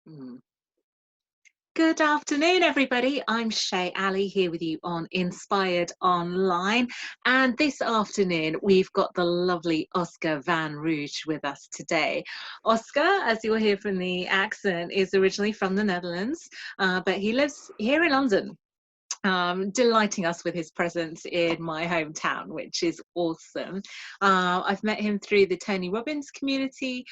Mm. Good afternoon, everybody. I'm Shay Ali here with you on Inspired Online. And this afternoon, we've got the lovely Oscar van Rooij with us today. Oscar, as you'll hear from the accent, is originally from the Netherlands, but he lives here in London. Delighting us with his presence in my hometown, which is awesome. I've met him through the Tony Robbins community.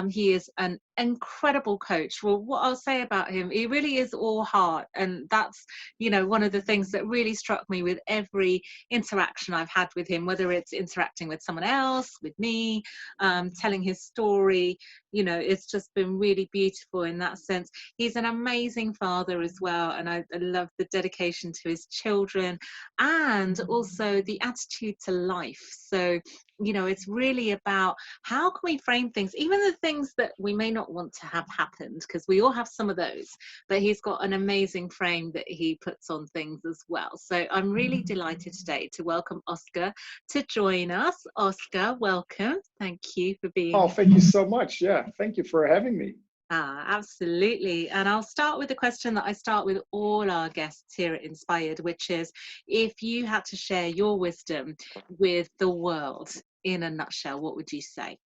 He is an incredible coach. Well, what I'll say about him, he really is all heart, and that's, one of the things that really struck me with every interaction I've had with him, whether it's interacting with someone else, with me, telling his story. It's just been really beautiful in that sense. He's an amazing father as well, and I love the dedication to his children and also the attitude to life. So it's really about how can we frame things, even the things that we may not want to have happened, because we all have some of those, but he's got an amazing frame that he puts on things as well. So I'm really delighted today to welcome Oscar to join us. Oscar, welcome. Thank you for being here. Thank you so much. Yeah, thank you for having me. Absolutely. And I'll start with the question that I start with all our guests here at Inspired, which is, if you had to share your wisdom with the world in a nutshell, what would you say?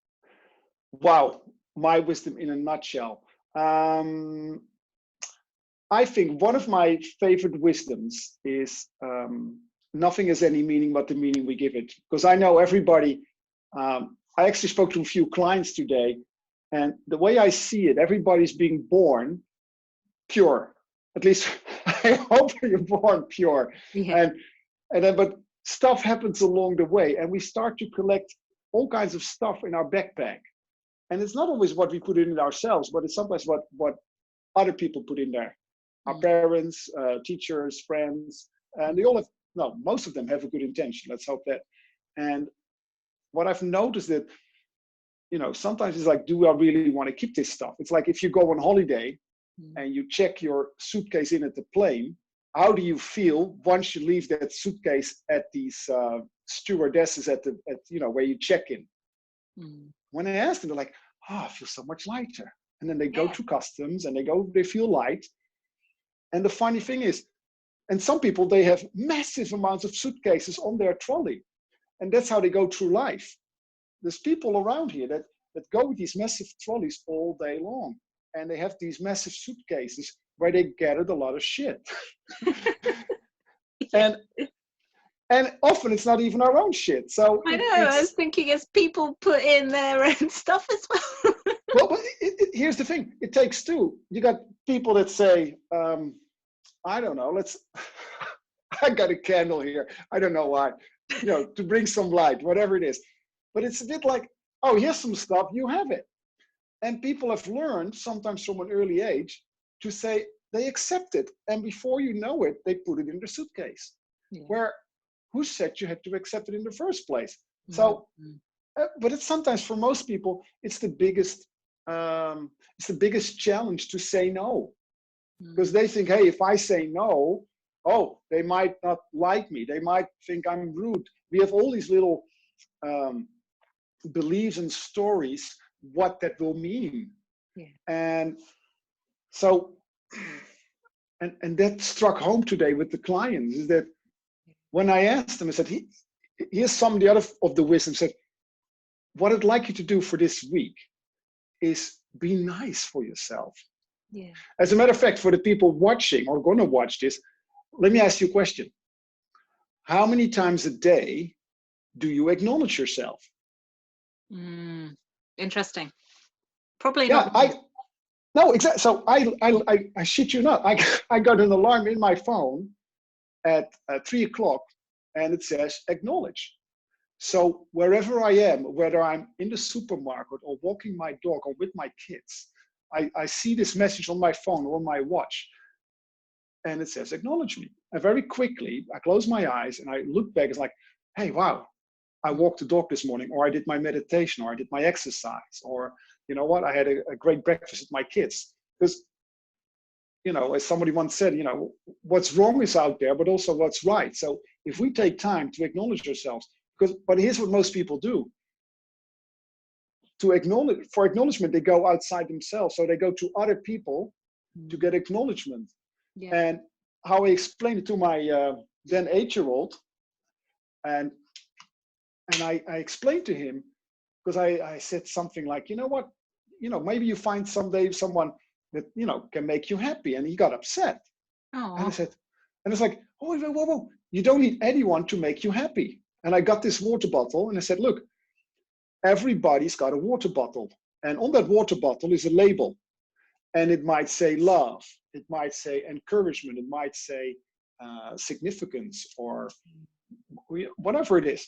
Wow, my wisdom in a nutshell. I think one of my favorite wisdoms is nothing has any meaning but the meaning we give it. Because I know everybody, I actually spoke to a few clients today, and the way I see it, everybody's being born pure. At least I hope you're born pure. Yeah. And then, but stuff happens along the way, and we start to collect all kinds of stuff in our backpack. And it's not always what we put in ourselves, but it's sometimes what other people put in there. Our parents, teachers, friends, and they all have, no, most of them have a good intention. Let's hope that. And what I've noticed that, sometimes it's like, do I really want to keep this stuff? It's like if you go on holiday and you check your suitcase in at the plane, how do you feel once you leave that suitcase at these stewardesses at where you check in? When I ask them, they're like, I feel so much lighter. And then they go to customs and they feel light. And the funny thing is, and some people, they have massive amounts of suitcases on their trolley. And that's how they go through life. There's people around here that go with these massive trolleys all day long. And they have these massive suitcases where they gathered a lot of shit. And often it's not even our own shit. So I know, I was thinking as people put in their own stuff as well. Well, but here's the thing. It takes two. You got people that say, I don't know, I got a candle here. I don't know why, to bring some light, whatever it is. But it's a bit like, oh, here's some stuff, you have it. And people have learned, sometimes from an early age, to say they accept it. And before you know it, they put it in the suitcase. Yeah. Where, who said you had to accept it in the first place? So, but it's sometimes for most people, it's the biggest challenge to say no. Because they think, hey, if I say no, they might not like me. They might think I'm rude. We have all these little beliefs and stories what that will mean. Yeah. And so, and that struck home today with the clients, is that when I asked them, I said, here's some of the other of the wisdom, said, what I'd like you to do for this week is be nice for yourself. Yeah. As a matter of fact, for the people watching or going to watch this, let me ask you a question. How many times a day do you acknowledge yourself? Interesting. Probably not. No, exactly. So I shit you not. I got an alarm in my phone at 3 o'clock, and it says acknowledge. So wherever I am, whether I'm in the supermarket or walking my dog or with my kids, I see this message on my phone or on my watch, and it says acknowledge me. And very quickly, I close my eyes and I look back. It's like, hey, wow, I walked the dog this morning, or I did my meditation, or I did my exercise, or you know what, I had a great breakfast with my kids. Because, as somebody once said, what's wrong is out there, but also what's right. So if we take time to acknowledge ourselves, but here's what most people do. to acknowledge, for acknowledgement, they go outside themselves. So they go to other people to get acknowledgement. Yeah. And how I explained it to my then 8-year-old, and I explained to him, because I said something like, you know what, maybe you find someday someone that, can make you happy. And he got upset. Oh. And I said, and it's like, oh, whoa, you don't need anyone to make you happy. And I got this water bottle and I said, look, everybody's got a water bottle. And on that water bottle is a label. And it might say love. It might say encouragement. It might say significance, or whatever it is.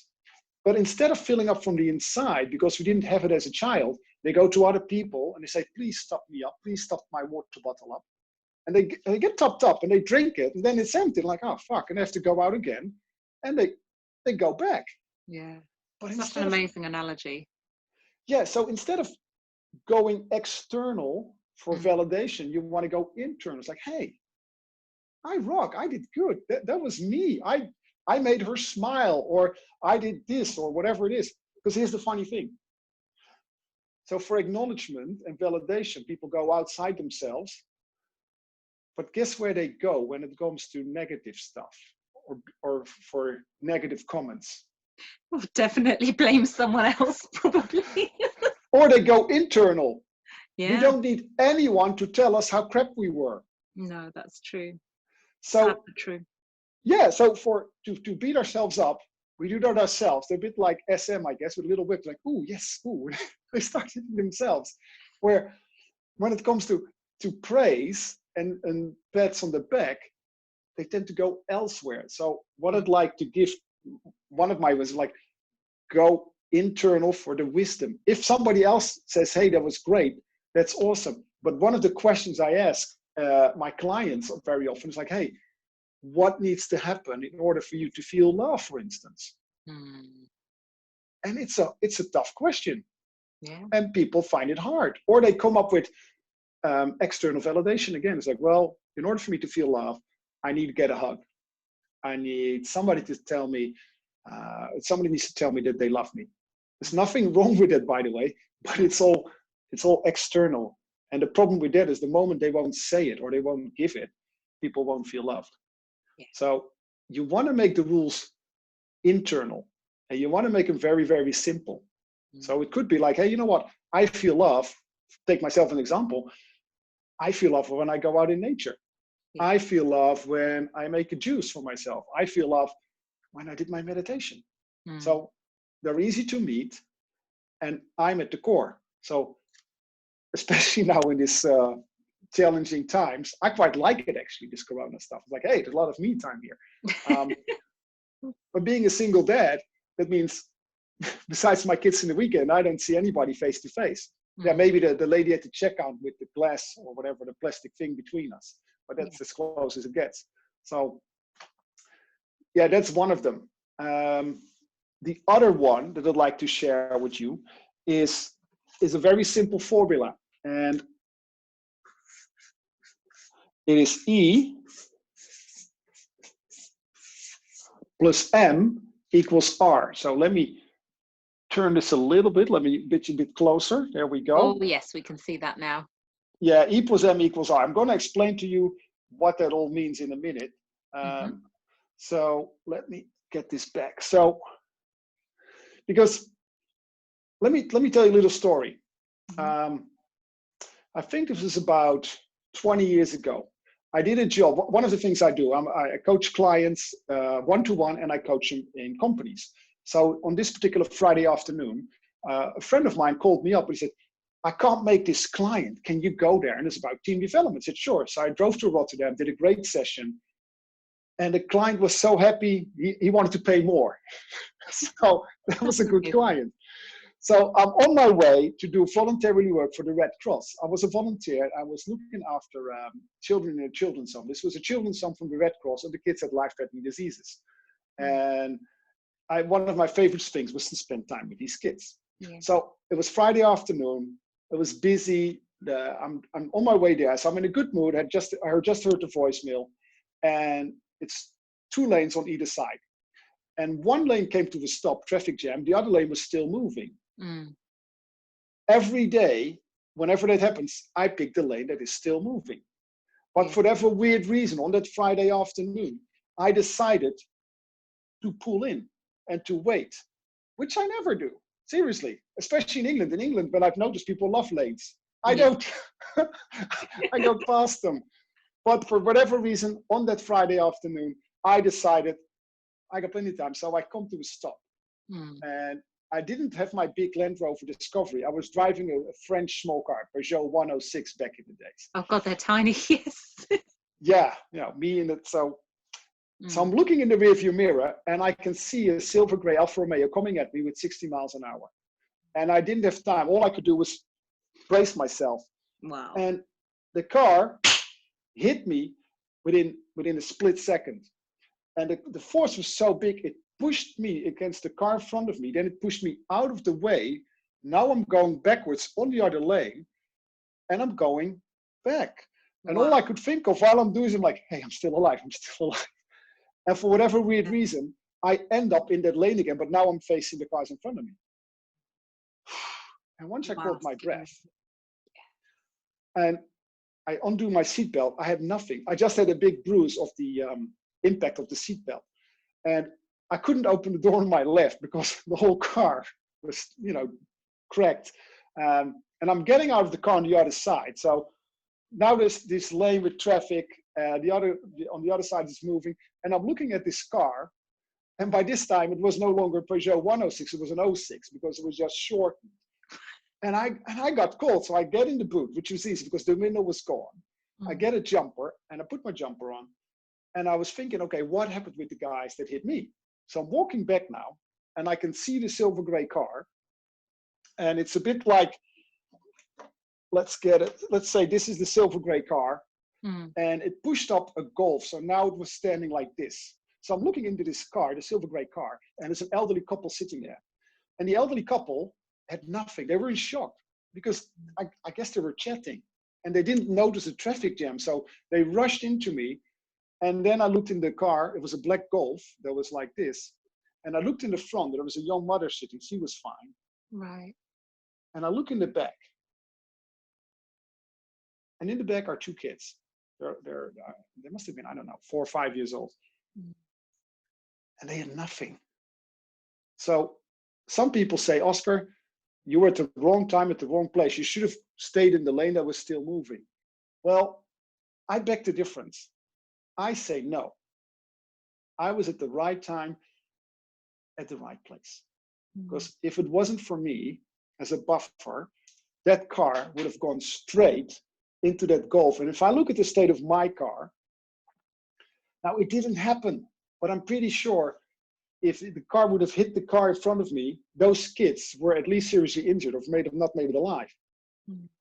But instead of filling up from the inside, because we didn't have it as a child, they go to other people and they say, please top me up. Please top my water bottle up. And they get topped up and they drink it. And then it's empty. Like, oh, fuck. And they have to go out again. And they go back. Yeah. But Such an amazing analogy. Yeah. So instead of going external for validation, you want to go internal. It's like, hey, I rock. I did good. That was me. I made her smile, or I did this, or whatever it is. Because here's the funny thing. So for acknowledgement and validation, people go outside themselves. But guess where they go when it comes to negative stuff, or for negative comments? We'll definitely blame someone else, probably. Or they go internal. Yeah. We don't need anyone to tell us how crap we were. No, that's true. So That's true. Yeah, so to beat ourselves up, we do that ourselves. They're a bit like SM, I guess, with a little whip, like, ooh, yes, ooh. They start hitting themselves. Where when it comes to praise and pats on the back, they tend to go elsewhere. So what I'd like to give, one of my was like, go internal for the wisdom. If somebody else says, hey, that was great, that's awesome. But one of the questions I ask my clients very often is like, hey, what needs to happen in order for you to feel love, for instance? And it's a tough question. Yeah. And people find it hard, or they come up with external validation again. It's like, well, in order for me to feel love, I need to get a hug. I need somebody to tell me, somebody needs to tell me that they love me. There's nothing wrong with it, by the way, but it's all external. And the problem with that is the moment they won't say it or they won't give it, people won't feel loved. Yeah. So you want to make the rules internal, and you want to make them very, very simple. So it could be like, hey, you know what? I feel love. Take myself as an example. I feel love when I go out in nature. Yeah. I feel love when I make a juice for myself. I feel love when I did my meditation. So they're easy to meet, and I'm at the core. So especially now in this challenging times, I quite like it, actually, this Corona stuff. It's like, hey, there's a lot of me time here. But being a single dad, that means besides my kids in the weekend, I don't see anybody face to face. Yeah, maybe the lady at the checkout with the glass or whatever, the plastic thing between us, but that's as close as it gets. So yeah, that's one of them. The other one that I'd like to share with you is a very simple formula, and it is E plus M equals R. So let me turn this a little bit. Let me get you a bit closer. There we go. Oh, yes, we can see that now. Yeah, E plus M equals R. I'm going to explain to you what that all means in a minute. So let me get this back. So, because let me tell you a little story. I think this was about 20 years ago. I did a job. One of the things I do, I coach clients one-to-one, and I coach them in companies. So on this particular Friday afternoon, a friend of mine called me up and he said, I can't make this client. Can you go there? And it's about team development. I said, sure. So I drove to Rotterdam, did a great session. And the client was so happy, he wanted to pay more. So that was a good client. So I'm on my way to do voluntary work for the Red Cross. I was a volunteer. I was looking after children in a children's home. This was a children's home from the Red Cross, and the kids had life-threatening diseases. And one of my favorite things was to spend time with these kids. Yeah. So it was Friday afternoon. It was busy. I'm on my way there. So I'm in a good mood. I just heard the voicemail, and it's 2 lanes on either side. And one lane came to a stop, traffic jam. The other lane was still moving. every day, whenever that happens, I pick the lane that is still moving. But for whatever weird reason, on that Friday afternoon, I decided to pull in and to wait, which I never do. Seriously, especially in England. In England, when I've noticed people love lanes, I don't. I go past them. But for whatever reason, on that Friday afternoon, I decided I got plenty of time, so I come to a stop. And I didn't have my big Land Rover Discovery. I was driving a French small car, Peugeot 106 back in the days. Oh God, they're tiny. Yes. Yeah, me in it. So I'm looking in the rearview mirror, and I can see a silver grey Alfa Romeo coming at me with 60 miles an hour. And I didn't have time. All I could do was brace myself. Wow. And the car hit me within a split second. And the force was so big, it pushed me against the car in front of me. Then it pushed me out of the way. Now I'm going backwards on the other lane, and I'm going back. And all I could think of while I'm doing is I'm like, hey, I'm still alive. I'm still alive. And for whatever weird reason, I end up in that lane again, but now I'm facing the cars in front of me. And once I caught my breath, and I undo my seatbelt, I had nothing. I just had a big bruise of the impact of the seatbelt. And I couldn't open the door on my left because the whole car was, cracked. And I'm getting out of the car on the other side. So now there's this lane with traffic. On the other side is moving. And I'm looking at this car. And by this time, it was no longer a Peugeot 106. It was an 06 because it was just shortened. And I got cold. So I get in the boot, which was easy because the window was gone. I get a jumper and I put my jumper on. And I was thinking, okay, what happened with the guys that hit me? So I'm walking back now and I can see the silver gray car. And it's a bit like, let's say this is the silver gray car. And it pushed up a Golf. So now it was standing like this. So I'm looking into this car, the silver gray car, and there's an elderly couple sitting there. And the elderly couple had nothing. They were in shock because I guess they were chatting and they didn't notice a traffic jam. So they rushed into me. And then I looked in the car. It was a black Golf that was like this. And I looked in the front. There was a young mother sitting. She was fine. Right. And I look in the back. And in the back are two kids. They must have been, 4 or 5 years old. And they had nothing. So some people say, Oscar, you were at the wrong time at the wrong place. You should have stayed in the lane that was still moving. Well, I beg the difference. I say no. I was at the right time at the right place. Because if it wasn't for me as a buffer, that car would have gone straight into that Golf. And if I look at the state of my car, now it didn't happen, but I'm pretty sure if the car would have hit the car in front of me, those kids were at least seriously injured or not made it alive.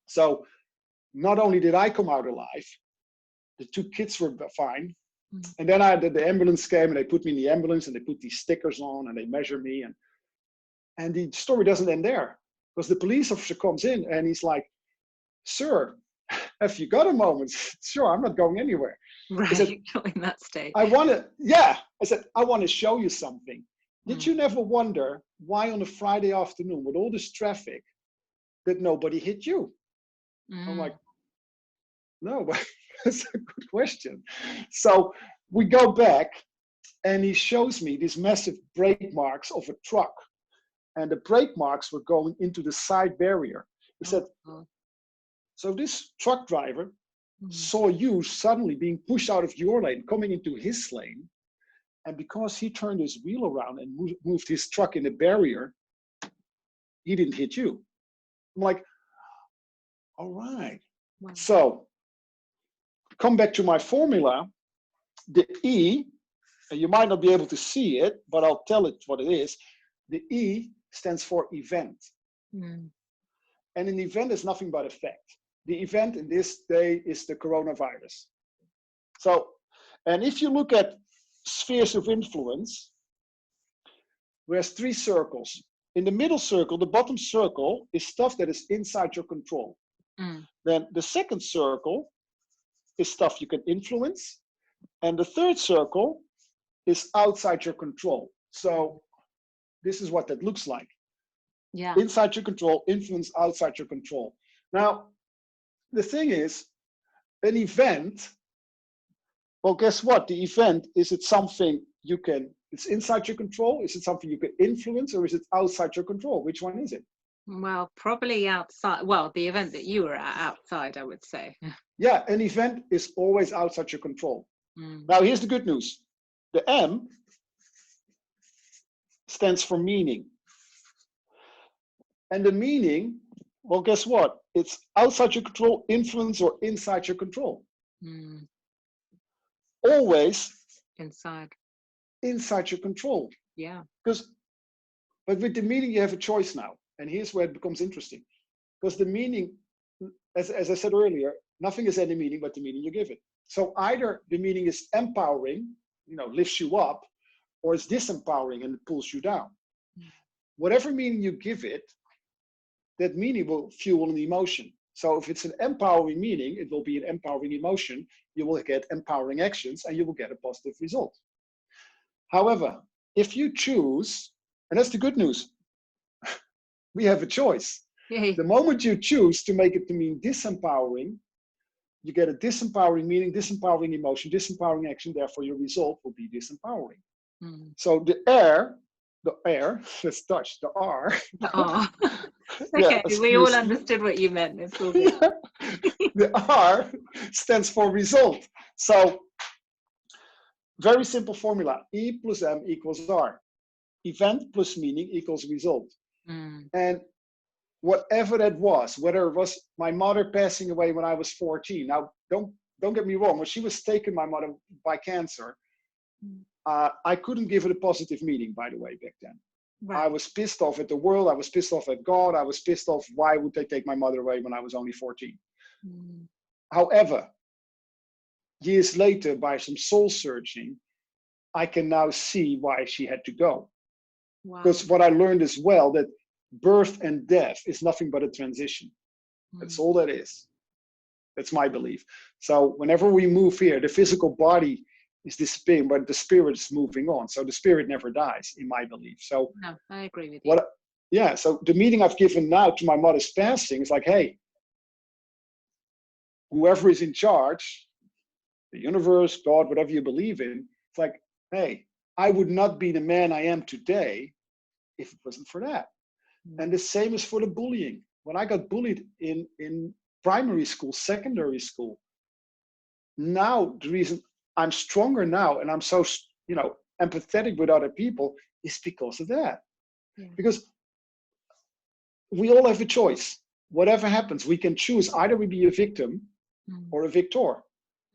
So not only did I come out alive, the two kids were fine. And then the ambulance came and they put me in the ambulance and they put these stickers on and they measure me. And the story doesn't end there because the police officer comes in and he's like, sir, have you got a moment? Sure, I'm not going anywhere. Right, said, in that state. I said, I want to show you something. Did you never wonder why on a Friday afternoon with all this traffic that nobody hit you? I'm like, no, but that's a good question. So we go back and he shows me these massive brake marks of a truck. And the brake marks were going into the side barrier. He said, so this truck driver saw you suddenly being pushed out of your lane, coming into his lane. And because he turned his wheel around and moved his truck in the barrier, he didn't hit you. I'm like, all right. Wow. So come back to my formula. The E, and you might not be able to see it, but I'll tell it what it is. The E stands for event. And an event is nothing but effect. The event in this day is the coronavirus. So, and if you look at spheres of influence, there's 3 circles. In the middle circle, the bottom circle is stuff that is inside your control. Then the second circle is stuff you can influence. And the third circle is outside your control. So this is what that looks like. Yeah. Inside your control, influence outside your control. Now, the thing is, an event, well, guess what? The event, is it something it's inside your control? Is it something you can influence, or is it outside your control? Which one is it? Well, probably outside. Well, the event that you were at, outside, I would say. Yeah, an event is always outside your control. Now, here's the good news. The M stands for meaning. And the meaning, well, guess what? It's outside your control, influence, or inside your control. Always Inside your control. Yeah. But with the meaning, you have a choice now. And here's where it becomes interesting. Because the meaning, as I said earlier, nothing is any meaning but the meaning you give it. So either the meaning is empowering, lifts you up, or it's disempowering and it pulls you down. Whatever meaning you give it, that meaning will fuel an emotion. So if it's an empowering meaning, it will be an empowering emotion. You will get empowering actions and you will get a positive result. However, if you choose, and that's the good news, we have a choice. Yay. The moment you choose to make it to mean disempowering, you get a disempowering meaning, disempowering emotion, disempowering action, therefore your result will be disempowering. So the R, let's touch the R. Oh. Yeah, okay, we all understood what you meant. It's all good. The R stands for result. So very simple formula, E plus M equals R. Event plus meaning equals result. And whatever that was, whether it was my mother passing away when I was 14. Now, don't get me wrong. When she was taken, my mother, by cancer, I couldn't give it a positive meaning, by the way, back then. Right. I was pissed off at the world. I was pissed off at God. I was pissed off, why would they take my mother away when I was only 14? However, years later, by some soul searching, I can now see why she had to go. Because what I learned as well, that birth and death is nothing but a transition. That's all that is. That's my belief. So whenever we move here, the physical body is disappearing, but the spirit is moving on. So the spirit never dies, in my belief. So no, I agree with you. So the meaning I've given now to my mother's passing is like, hey, whoever is in charge, the universe, God, whatever you believe in, it's like, hey, I would not be the man I am today if it wasn't for that. And the same is for the bullying. When I got bullied in primary school, secondary school, now the reason I'm stronger now and I'm so, empathetic with other people is because of that. Because we all have a choice. Whatever happens, we can choose either we be a victim or a victor.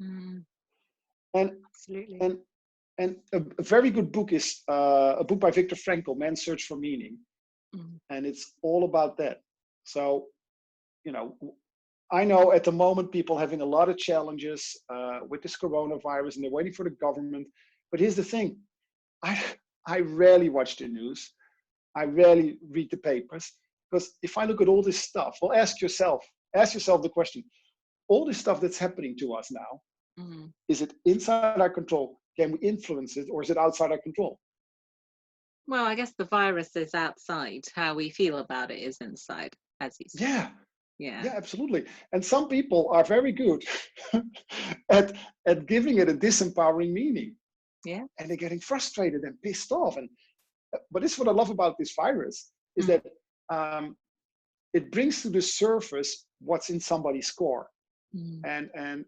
And absolutely. And a very good book is a book by Viktor Frankl, Man's Search for Meaning. And it's all about that. So, I know at the moment people having a lot of challenges with this coronavirus and they're waiting for the government. But here's the thing. I rarely watch the news. I rarely read the papers. Because if I look at all this stuff, well, ask yourself the question, all this stuff that's happening to us now, is it inside our control? Can we influence it, or is it outside our control? Well, I guess the virus is outside. How we feel about it is inside, as you say. Yeah, absolutely. And some people are very good at giving it a disempowering meaning. Yeah. And they're getting frustrated and pissed off. But this is what I love about this virus, is that it brings to the surface what's in somebody's core. And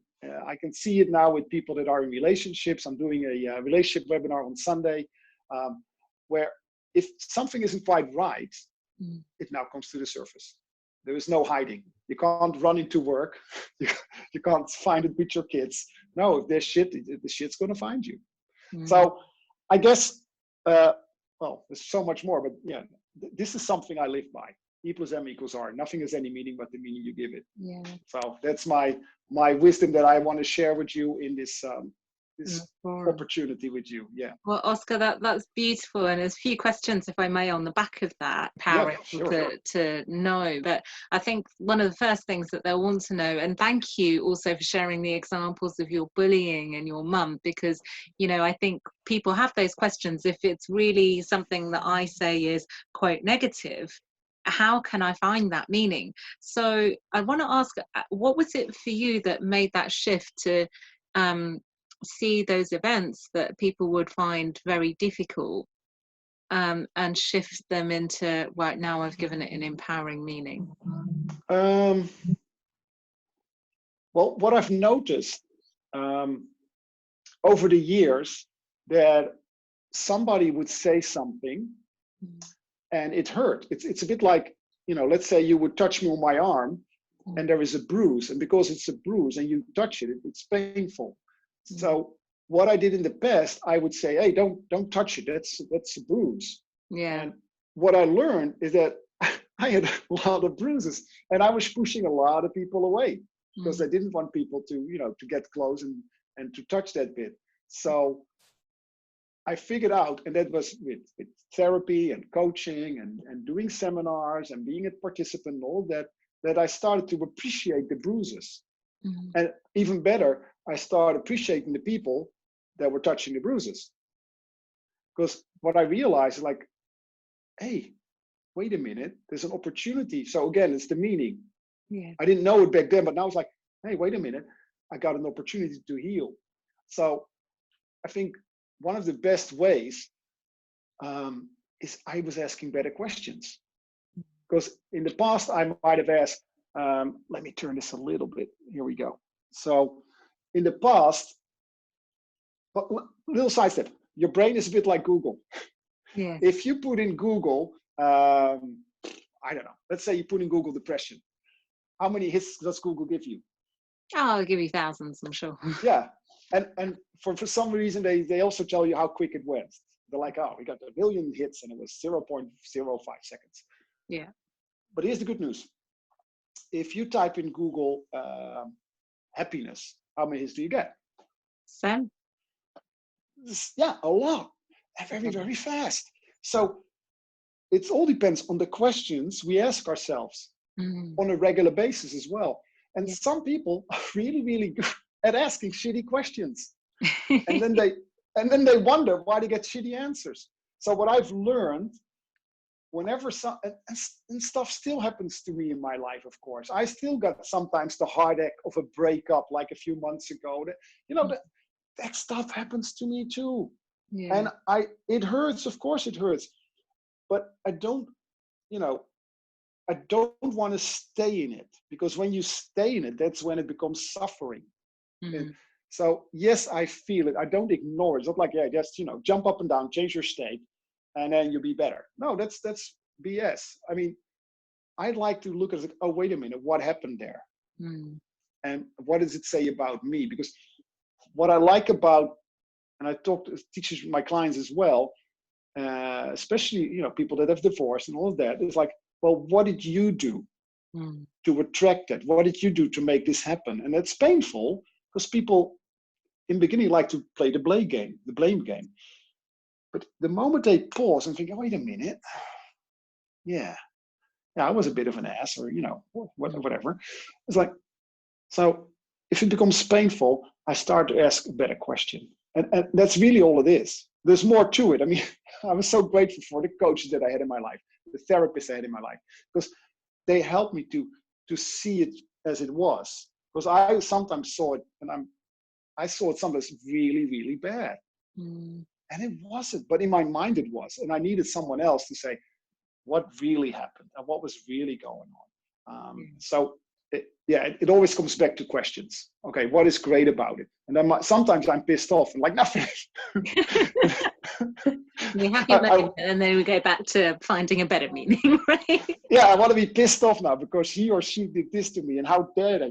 I can see it now with people that are in relationships. I'm doing a relationship webinar on Sunday, where if something isn't quite right, it now comes to the surface. There is no hiding. You can't run into work. You can't find it with your kids. No, if there's shit, the shit's going to find you. So I guess, well, there's so much more, but yeah, this is something I live by. E plus M equals R. Nothing has any meaning but the meaning you give it. Yeah. So that's my wisdom that I want to share with you in this opportunity with you. Yeah. Well, Oscar, that's beautiful, and there's a few questions, if I may, on the back of that. Powerful to know. But I think one of the first things that they'll want to know, and thank you also for sharing the examples of your bullying and your mum, because I think people have those questions. If it's really something that I say is quote negative, how can I find that meaning? So I want to ask, what was it for you that made that shift to see those events that people would find very difficult, and shift them into, right, now I've given it an empowering meaning? Well, what I've noticed over the years, that somebody would say something and it hurt. It's a bit like, let's say you would touch me on my arm and there is a bruise, and because it's a bruise and you touch it, it's painful. So what I did in the past, I would say, hey, don't touch it. That's a bruise. Yeah. And what I learned is that I had a lot of bruises, and I was pushing a lot of people away because I didn't want people to get close and to touch that bit. So I figured out, and that was with therapy and coaching and doing seminars and being a participant and all that I started to appreciate the bruises. And even better, I started appreciating the people that were touching the bruises. Because what I realized, like, hey, wait a minute, there's an opportunity. So again, it's the meaning. Yeah. I didn't know it back then, but now it's like, hey, wait a minute, I got an opportunity to heal. So I think one of the best ways is I was asking better questions. Because in the past, I might have asked, let me turn this a little bit. Here we go. So in the past, but little side step, your brain is a bit like Google. Yeah. If you put in Google, I don't know, let's say you put in Google depression, how many hits does Google give you? Oh, I'll give you thousands, I'm sure. Yeah. And for some reason, they also tell you how quick it went. They're like, oh, we got 1 million hits and it was 0.05 seconds. Yeah. But here's the good news. If you type in Google happiness, how many hits do you get? 7. Yeah, a lot. And very, very fast. So it all depends on the questions we ask ourselves on a regular basis as well. And some people are really, really good at asking shitty questions. And then they wonder why they get shitty answers. So what I've learned, whenever and stuff still happens to me in my life, of course, I still got sometimes the heartache of a breakup like a few months ago. That stuff happens to me too. Yeah. And it hurts, of course it hurts, but I don't want to stay in it, because when you stay in it, that's when it becomes suffering. And so yes, I feel it. I don't ignore it. It's not like, yeah, just jump up and down, change your state, and then you'll be better. No, that's BS. I mean, I'd like to look at it. Oh, wait a minute, what happened there? And what does it say about me? Because what I like about, and I teach my clients as well, especially people that have divorced and all of that, is like, well, what did you do to attract it? What did you do to make this happen? And it's painful because people in the beginning like to play the blame game. But the moment they pause and think, oh, wait a minute, yeah, I was a bit of an ass, or whatever. It's like, so if it becomes painful, I start to ask a better question. And that's really all it is. There's more to it. I mean, I was so grateful for the coaches that I had in my life, the therapists I had in my life, because they helped me to see it as it was. Because I sometimes saw it, and I saw it sometimes really, really bad. And it wasn't, but in my mind it was. And I needed someone else to say what really happened and what was really going on. So it always comes back to questions. Okay, what is great about it? And then sometimes I'm pissed off and like, nothing. You're happy about it, and then we go back to finding a better meaning, right? Yeah, I want to be pissed off now because he or she did this to me, and how dare they?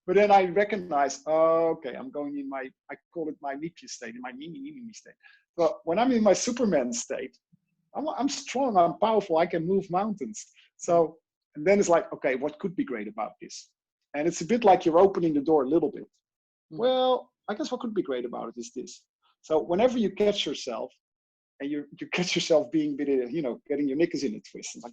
But then I recognize, okay, I'm going in I call it my Nietzsche state, in my Nietzsche state. But when I'm in my Superman state, I'm strong, I'm powerful, I can move mountains. So, and then it's like, okay, what could be great about this? And it's a bit like you're opening the door a little bit. Well, I guess what could be great about it is this. So whenever you catch yourself, and you catch yourself being a bit, getting your knickers in a twist, it's like,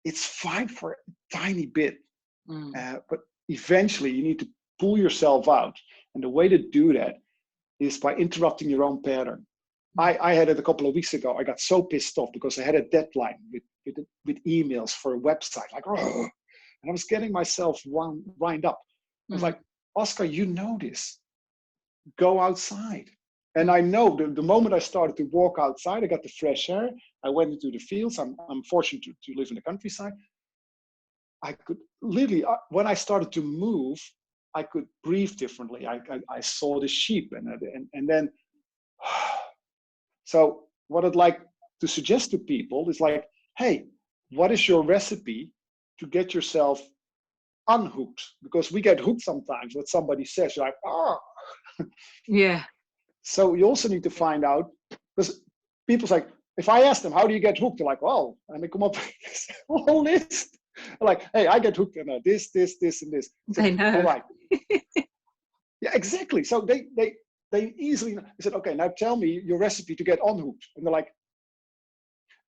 it's fine for a tiny bit. But eventually you need to pull yourself out. And the way to do that is by interrupting your own pattern. I had it a couple of weeks ago. I got so pissed off because I had a deadline with with emails for a website, like, oh, and I was getting myself wind up. I was like, Oscar, you know this. Go outside. And I know the moment I started to walk outside, I got the fresh air. I went into the fields. I'm fortunate to live in the countryside. I could literally, when I started to move, I could breathe differently. I saw the sheep, and then. So what I'd like to suggest to people is like, hey, what is your recipe to get yourself unhooked? Because we get hooked sometimes. What somebody says, you're like, oh. Yeah. So you also need to find out, because people's like, if I ask them, how do you get hooked? They're like, well, and they come up with this whole list. They're like, hey, I get hooked on this, and this. They know. All right. Yeah, exactly. So they easily said, okay, now tell me your recipe to get unhooked. And they're like,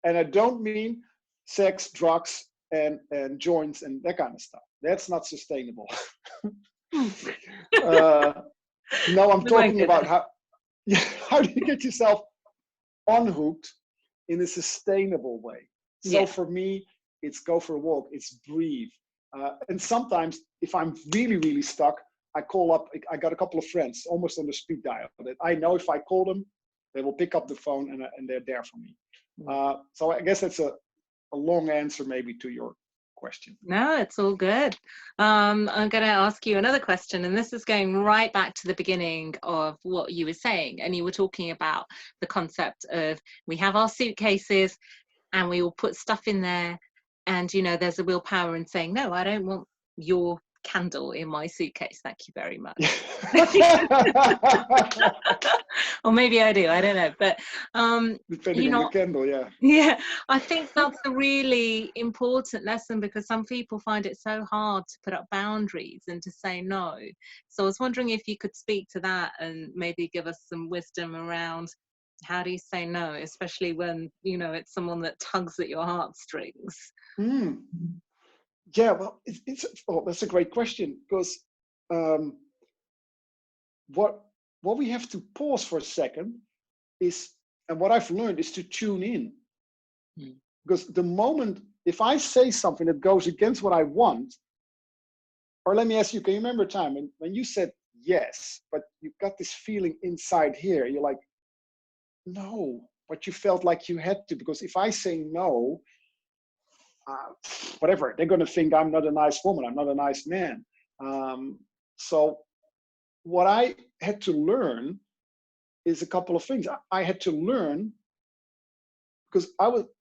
and I don't mean sex, drugs, and joints and that kind of stuff. That's not sustainable. No, I'm talking about how do you get yourself unhooked in a sustainable way. So for me, it's go for a walk, it's breathe. And sometimes if I'm really, really stuck, I call up, I got a couple of friends almost on the speed dial that I know if I call them, they will pick up the phone and they're there for me. So I guess that's a long answer maybe to your question. No, it's all good. I'm going to ask you another question, and this is going right back to the beginning of what you were saying. And you were talking about the concept of we have our suitcases and we will put stuff in there. And, you know, there's a willpower in saying, no, I don't want your candle in my suitcase. Thank you very much. Or maybe I do, I don't know. But depending on the candle, I think that's a really important lesson, because some people find it so hard to put up boundaries and to say no. So I was wondering if you could speak to that and maybe give us some wisdom around how do you say no, especially when, you know, it's someone that tugs at your heartstrings. Yeah, well, that's a great question, because what we have to pause for a second is, and what I've learned is to tune in. Because the moment, if I say something that goes against what I want, or let me ask you, can you remember a time when you said yes, but you got this feeling inside here, you're like, no, but you felt like you had to, because if I say no, whatever, they're going to think I'm not a nice woman, I'm not a nice man. So what I had to learn is a couple of things. I had to learn, because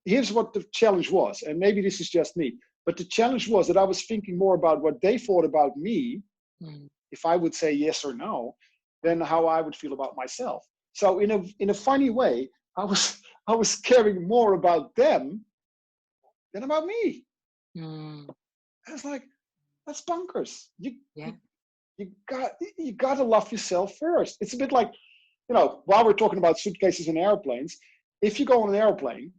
here's what the challenge was, and maybe this is just me, but the challenge was that I was thinking more about what they thought about me, if I would say yes or no, than how I would feel about myself. So in a funny way, I was caring more about them than about me. I was like, that's bonkers. You got to love yourself first. It's a bit like, you know, while we're talking about suitcases and airplanes, if you go on an airplane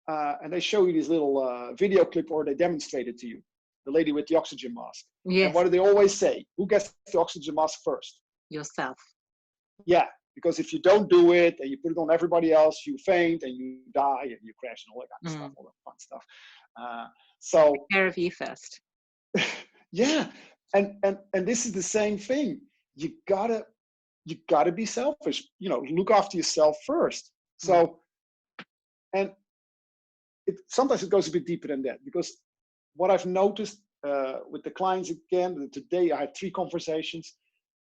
and they show you this little video clip, or they demonstrate it to you, the lady with the oxygen mask. And what do they always say? Who gets the oxygen mask first? Yourself. Yeah, because if you don't do it and you put it on everybody else, you faint and you die and you crash and all that kind of stuff, all that fun stuff. So take care of you first. Yeah, and this is the same thing. You gotta be selfish. You know, look after yourself first. So, and sometimes it goes a bit deeper than that, because what I've noticed with the clients, again, today I had 3 conversations,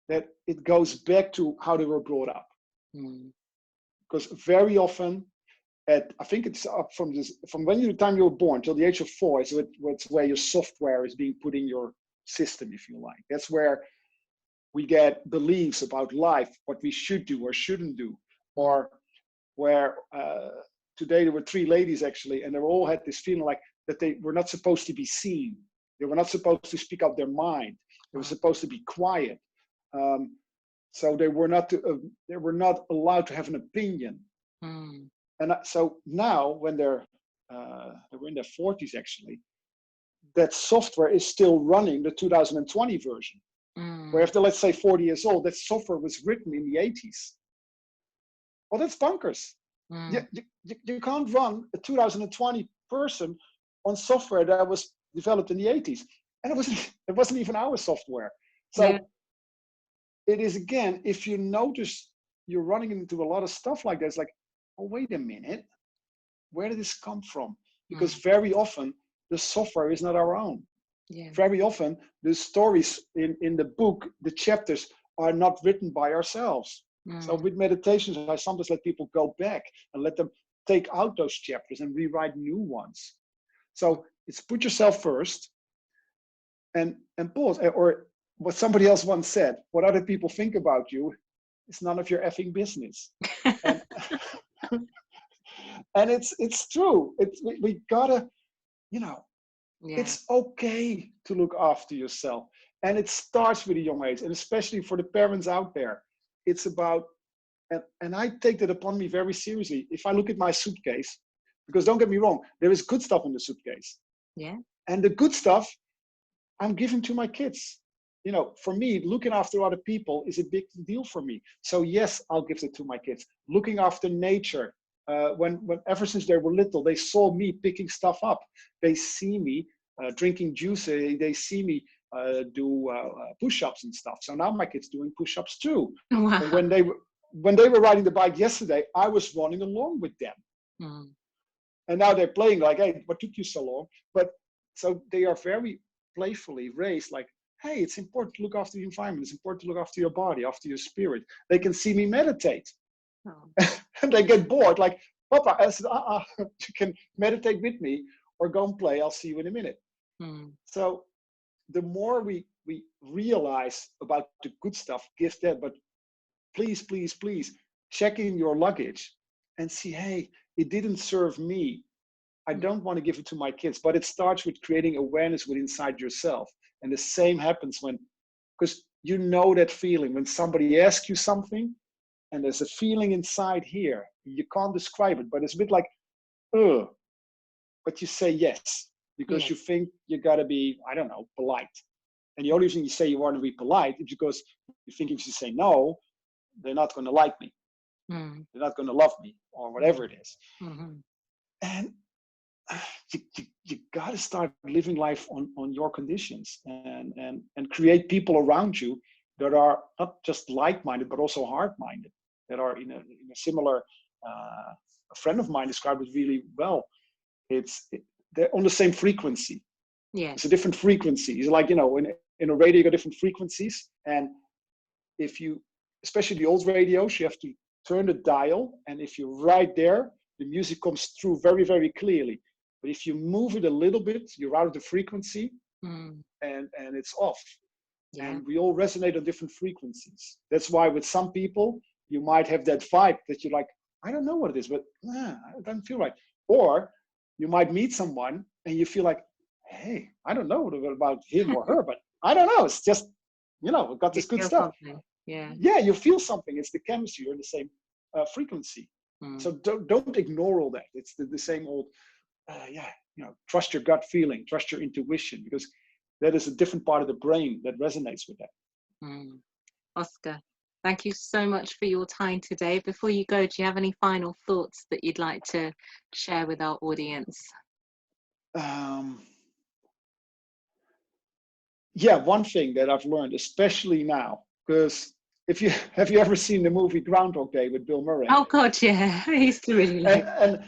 that it goes back to how they were brought up. Because very often, I think it's up from the time you were born till the age of 4, it's where your software is being put in your system, if you like. That's where we get beliefs about life, what we should do or shouldn't do, or where today there were 3 ladies actually, and they all had this feeling like that they were not supposed to be seen. They were not supposed to speak out their mind. They were supposed to be quiet. So they were not allowed to have an opinion. And so now, when they were in their 40s actually, that software is still running the 2020 version. Where if they're, let's say, 40 years old, that software was written in the 80s. Well, that's bonkers. You can't run a 2020 person on software that was developed in the 80s. And it wasn't even our software. So it is, again, if you notice you're running into a lot of stuff like that, it's like, oh, wait a minute, where did this come from? Because very often the software is not our own. Yeah. Very often the stories in the book, the chapters, are not written by ourselves. So with meditations, I sometimes let people go back and let them take out those chapters and rewrite new ones. So it's put yourself first and pause. Or what somebody else once said, what other people think about you is none of your effing business. And, and it's true. We gotta, it's okay to look after yourself. And it starts with a young age, and especially for the parents out there, it's about, and I take that upon me very seriously. If I look at my suitcase, because don't get me wrong, there is good stuff in the suitcase. Yeah. And the good stuff I'm giving to my kids. For me, looking after other people is a big deal for me. So yes, I'll give it to my kids. Looking after nature. When ever since they were little, they saw me picking stuff up. They see me drinking juice. They see me do push-ups and stuff. So now my kids doing push-ups too. Wow. And when they were riding the bike yesterday, I was running along with them. And now they're playing like, hey, what took you so long? But so they are very playfully raised like, hey, it's important to look after the environment. It's important to look after your body, after your spirit. They can see me meditate. And they get bored, like, Papa, I said, you can meditate with me or go and play. I'll see you in a minute. So the more we realize about the good stuff, give that. But please, please, please check in your luggage and see, hey, it didn't serve me. I don't want to give it to my kids. But it starts with creating awareness within inside yourself. And the same happens because you know that feeling when somebody asks you something, and there's a feeling inside here. You can't describe it, but it's a bit like, ugh. But you say yes, because you think you gotta be, I don't know, polite. And the only reason you say you want to be polite is because you think if you say no, they're not gonna like me. They're not gonna love me, or whatever it is. And you gotta start living life on your conditions and create people around you that are not just like-minded, but also hard-minded, that are in a similar, a friend of mine described it really well. They're on the same frequency. Yeah. It's a different frequency. It's like, in a radio, you got different frequencies. And if you, especially the old radios, you have to turn the dial. And if you're right there, the music comes through very, very clearly. But if you move it a little bit, you're out of the frequency and it's off. Yeah. And we all resonate on different frequencies. That's why with some people, you might have that vibe that you're like, I don't know what it is, but it doesn't feel right. Or you might meet someone and you feel like, hey, I don't know about him or her, but I don't know. It's just, we've got this good stuff. Something. Yeah. Yeah, you feel something. It's the chemistry. You're in the same frequency. So don't ignore all that. It's the same old, trust your gut feeling, trust your intuition, because that is a different part of the brain that resonates with that. Oscar, thank you so much for your time today. Before you go, do you have any final thoughts that you'd like to share with our audience? One thing that I've learned, especially now, because have you ever seen the movie Groundhog Day with Bill Murray? Oh God, yeah, I used to really like.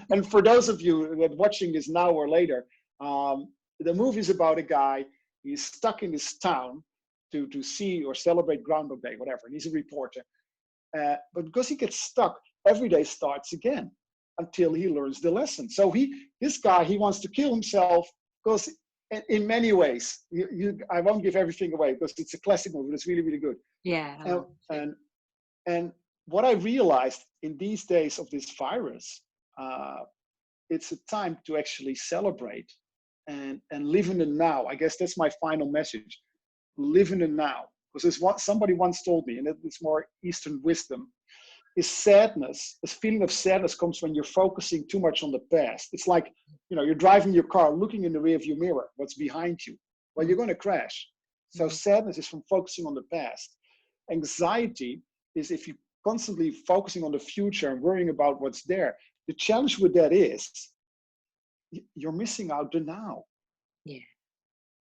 And for those of you that are watching this now or later, the movie is about a guy. He's stuck in this town to see or celebrate Groundhog Day, whatever. And he's a reporter, but because he gets stuck, every day starts again until he learns the lesson. So this guy wants to kill himself because in many ways, I won't give everything away because it's a classic movie. It's really, really good. Yeah. And what I realized in these days of this virus, it's a time to actually celebrate and live in the now. I guess that's my final message. Live in the now. Because it's what somebody once told me, and it's more Eastern wisdom, is sadness. This feeling of sadness comes when you're focusing too much on the past. It's like, you're driving your car, looking in the rearview mirror, what's behind you. Well, you're going to crash. So sadness is from focusing on the past. Anxiety is if you're constantly focusing on the future and worrying about what's there. The challenge with that is you're missing out the now. Yeah.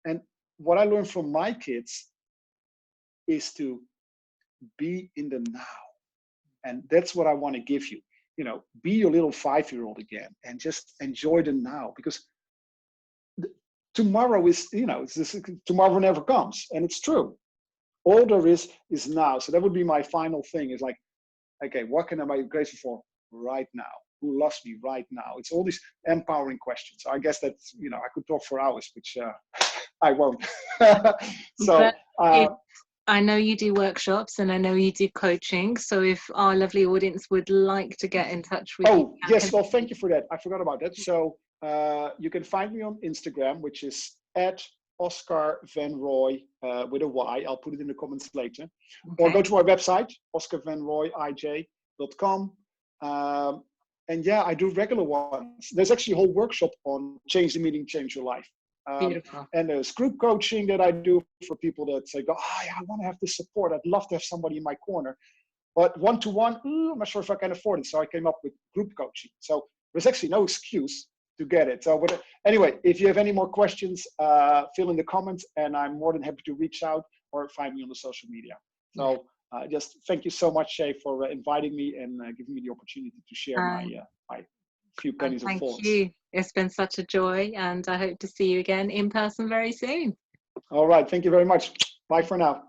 And what I learned from my kids is to be in the now. And that's what I want to give you. You know, be your little 5-year-old again and just enjoy the now, because tomorrow is, you know, tomorrow never comes. And it's true. All there is now. So that would be my final thing, is like, okay, what can I be grateful for right now? Who loves me right now? It's all these empowering questions. I guess that's, you know, I could talk for hours, which I won't. So I know you do workshops and I know you do coaching. So if our lovely audience would like to get in touch with you. Oh, yes. Well, thank you for that. I forgot about that. So you can find me on Instagram, which is at Oscar van Rooij with a Y. I'll put it in the comments later. Okay. Or go to my website, oscarvanrooij.com. And yeah, I do regular ones. There's actually a whole workshop on change the meaning, change your life. Beautiful. And there's group coaching that I do for people that say, oh, yeah, I want to have this support. I'd love to have somebody in my corner. But one-to-one, I'm not sure if I can afford it. So I came up with group coaching. So there's actually no excuse to get it. So but anyway, if you have any more questions, fill in the comments, and I'm more than happy to reach out or find me on the social media. So just thank you so much, Shay, for inviting me and giving me the opportunity to share my few pennies of thoughts. Thank you. It's been such a joy, and I hope to see you again in person very soon. All right. Thank you very much. Bye for now.